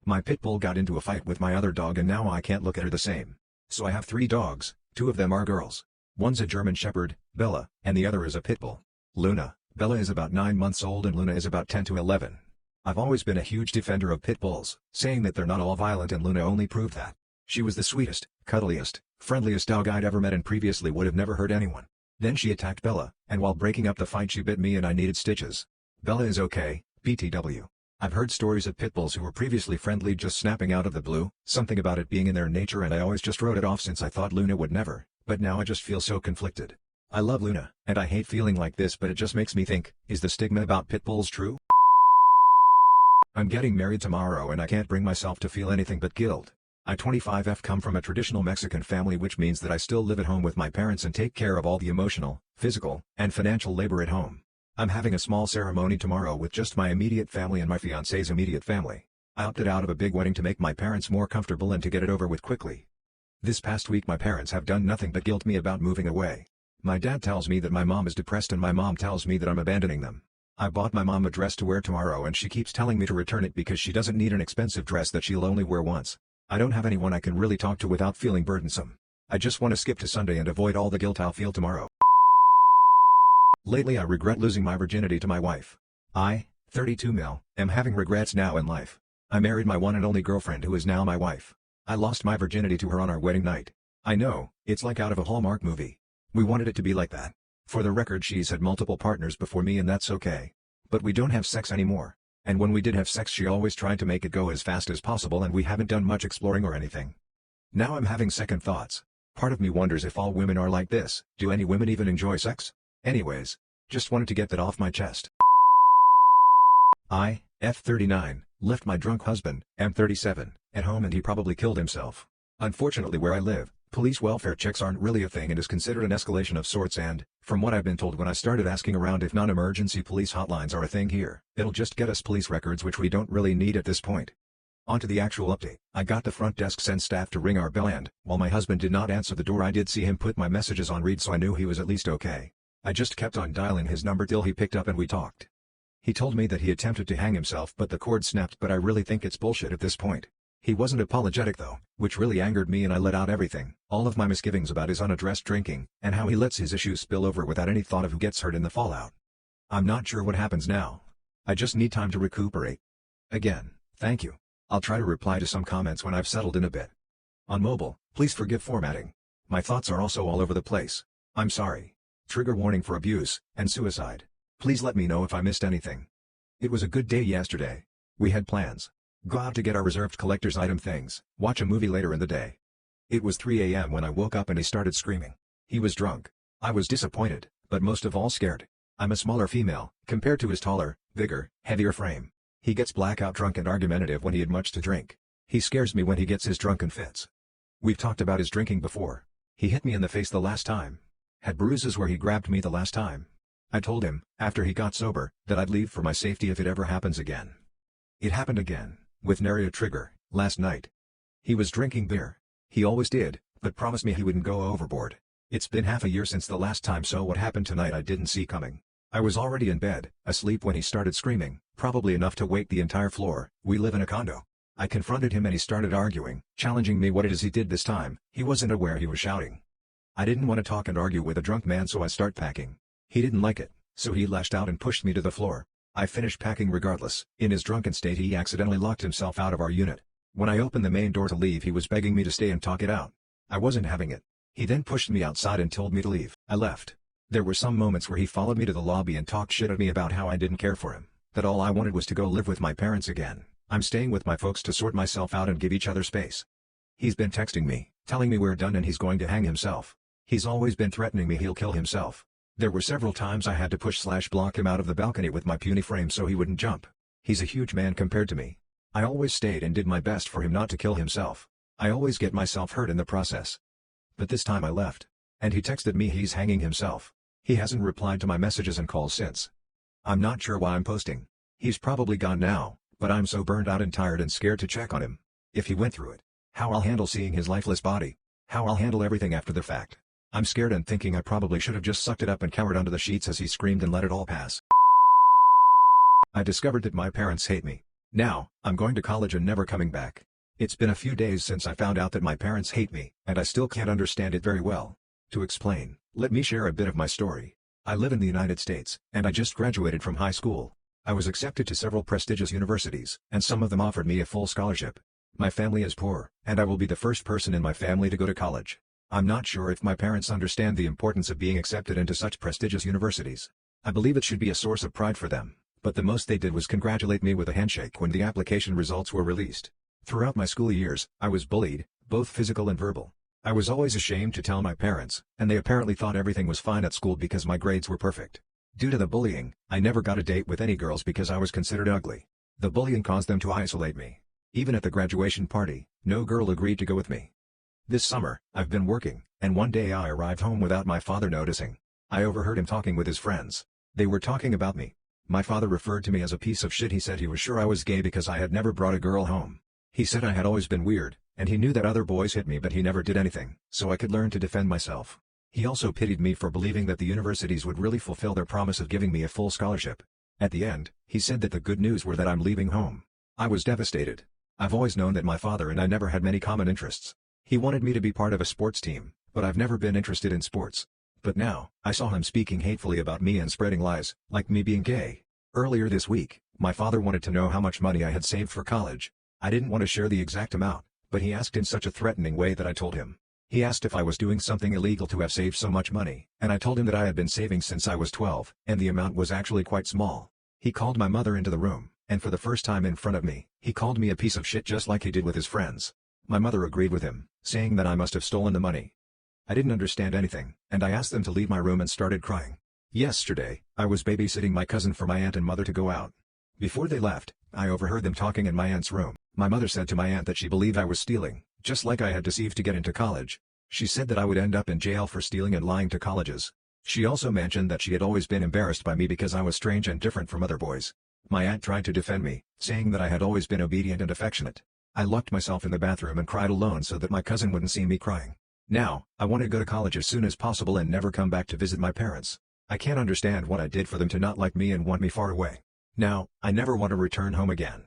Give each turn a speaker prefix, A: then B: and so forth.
A: My pit bull got into a fight with my other dog and now I can't look at her the same. So I have 3 dogs, 2 of them are girls. One's a German Shepherd, Bella, and the other is a pit bull, Luna. Bella is about 9 months old and Luna is about 10 to 11. I've always been a huge defender of pit bulls, saying that they're not all violent, and Luna only proved that. She was the sweetest, cuddliest, friendliest dog I'd ever met and previously would have never hurt anyone. Then she attacked Bella, and while breaking up the fight she bit me and I needed stitches. Bella is okay, BTW. I've heard stories of pit bulls who were previously friendly just snapping out of the blue, something about it being in their nature, and I always just wrote it off since I thought Luna would never, but now I just feel so conflicted. I love Luna, and I hate feeling like this, but it just makes me think, is the stigma about pit bulls true? I'm getting married tomorrow and I can't bring myself to feel anything but guilt. I 25F come from a traditional Mexican family, which means that I still live at home with my parents and take care of all the emotional, physical, and financial labor at home. I'm having a small ceremony tomorrow with just my immediate family and my fiance's immediate family. I opted out of a big wedding to make my parents more comfortable and to get it over with quickly. This past week my parents have done nothing but guilt me about moving away. My dad tells me that my mom is depressed and my mom tells me that I'm abandoning them. I bought my mom a dress to wear tomorrow and she keeps telling me to return it because she doesn't need an expensive dress that she'll only wear once. I don't have anyone I can really talk to without feeling burdensome. I just want to skip to Sunday and avoid all the guilt I'll feel tomorrow. Lately I regret losing my virginity to my wife. I, 32 mil, am having regrets now in life. I married my one and only girlfriend who is now my wife. I lost my virginity to her on our wedding night. I know, it's like out of a Hallmark movie. We wanted it to be like that. For the record, she's had multiple partners before me and that's okay. But we don't have sex anymore. And when we did have sex she always tried to make it go as fast as possible and we haven't done much exploring or anything. Now I'm having second thoughts. Part of me wonders if all women are like this. Do any women even enjoy sex? Anyways, just wanted to get that off my chest. I, F39, left my drunk husband, M37, at home and he probably killed himself. Unfortunately where I live, police welfare checks aren't really a thing and is considered an escalation of sorts, and, from what I've been told when I started asking around if non-emergency police hotlines are a thing here, it'll just get us police records which we don't really need at this point. On to the actual update. I got the front desk send staff to ring our bell and, while my husband did not answer the door, I did see him put my messages on read so I knew he was at least okay. I just kept on dialing his number till he picked up and we talked. He told me that he attempted to hang himself but the cord snapped, but I really think it's bullshit at this point. He wasn't apologetic though, which really angered me and I let out everything, all of my misgivings about his unaddressed drinking, and how he lets his issues spill over without any thought of who gets hurt in the fallout. I'm not sure what happens now. I just need time to recuperate. Again, thank you. I'll try to reply to some comments when I've settled in a bit. On mobile, please forgive formatting. My thoughts are also all over the place. I'm sorry. Trigger warning for abuse and suicide. Please let me know if I missed anything. It was a good day yesterday. We had plans. Go out to get our reserved collector's item things, watch a movie later in the day. It was 3 a.m. when I woke up and he started screaming. He was drunk. I was disappointed, but most of all scared. I'm a smaller female, compared to his taller, bigger, heavier frame. He gets blackout drunk and argumentative when he had much to drink. He scares me when he gets his drunken fits. We've talked about his drinking before. He hit me in the face the last time. Had bruises where he grabbed me the last time. I told him, after he got sober, that I'd leave for my safety if it ever happens again. It happened again. With nary a trigger, last night. He was drinking beer. He always did, but promised me he wouldn't go overboard. It's been half a year since the last time, so what happened tonight I didn't see coming. I was already in bed, asleep when he started screaming, probably enough to wake the entire floor. We live in a condo. I confronted him and he started arguing, challenging me what it is he did this time. He wasn't aware he was shouting. I didn't want to talk and argue with a drunk man, so I start packing. He didn't like it, so he lashed out and pushed me to the floor. I finished packing regardless. In his drunken state he accidentally locked himself out of our unit. When I opened the main door to leave he was begging me to stay and talk it out. I wasn't having it. He then pushed me outside and told me to leave. I left. There were some moments where he followed me to the lobby and talked shit at me about how I didn't care for him, that all I wanted was to go live with my parents again. I'm staying with my folks to sort myself out and give each other space. He's been texting me, telling me we're done and he's going to hang himself. He's always been threatening me he'll kill himself. There were several times I had to push/block him out of the balcony with my puny frame so he wouldn't jump. He's a huge man compared to me. I always stayed and did my best for him not to kill himself. I always get myself hurt in the process. But this time I left. And he texted me he's hanging himself. He hasn't replied to my messages and calls since. I'm not sure why I'm posting. He's probably gone now, but I'm so burned out and tired and scared to check on him. If he went through it. How I'll handle seeing his lifeless body. How I'll handle everything after the fact. I'm scared and thinking I probably should have just sucked it up and cowered under the sheets as he screamed and let it all pass. I discovered that my parents hate me. Now, I'm going to college and never coming back. It's been a few days since I found out that my parents hate me, and I still can't understand it very well. To explain, let me share a bit of my story. I live in the United States, and I just graduated from high school. I was accepted to several prestigious universities, and some of them offered me a full scholarship. My family is poor, and I will be the first person in my family to go to college. I'm not sure if my parents understand the importance of being accepted into such prestigious universities. I believe it should be a source of pride for them, but the most they did was congratulate me with a handshake when the application results were released. Throughout my school years, I was bullied, both physical and verbal. I was always ashamed to tell my parents, and they apparently thought everything was fine at school because my grades were perfect. Due to the bullying, I never got a date with any girls because I was considered ugly. The bullying caused them to isolate me. Even at the graduation party, no girl agreed to go with me. This summer, I've been working, and one day I arrived home without my father noticing. I overheard him talking with his friends. They were talking about me. My father referred to me as a piece of shit. He said he was sure I was gay because I had never brought a girl home. He said I had always been weird, and he knew that other boys hit me but he never did anything, so I could learn to defend myself. He also pitied me for believing that the universities would really fulfill their promise of giving me a full scholarship. At the end, he said that the good news were that I'm leaving home. I was devastated. I've always known that my father and I never had many common interests. He wanted me to be part of a sports team, but I've never been interested in sports. But now, I saw him speaking hatefully about me and spreading lies, like me being gay. Earlier this week, my father wanted to know how much money I had saved for college. I didn't want to share the exact amount, but he asked in such a threatening way that I told him. He asked if I was doing something illegal to have saved so much money, and I told him that I had been saving since I was 12, and the amount was actually quite small. He called my mother into the room, and for the first time in front of me, he called me a piece of shit just like he did with his friends. My mother agreed with him, saying that I must have stolen the money. I didn't understand anything, and I asked them to leave my room and started crying. Yesterday, I was babysitting my cousin for my aunt and mother to go out. Before they left, I overheard them talking in my aunt's room. My mother said to my aunt that she believed I was stealing, just like I had deceived to get into college. She said that I would end up in jail for stealing and lying to colleges. She also mentioned that she had always been embarrassed by me because I was strange and different from other boys. My aunt tried to defend me, saying that I had always been obedient and affectionate. I locked myself in the bathroom and cried alone so that my cousin wouldn't see me crying. Now, I want to go to college as soon as possible and never come back to visit my parents. I can't understand what I did for them to not like me and want me far away. Now, I never want to return home again.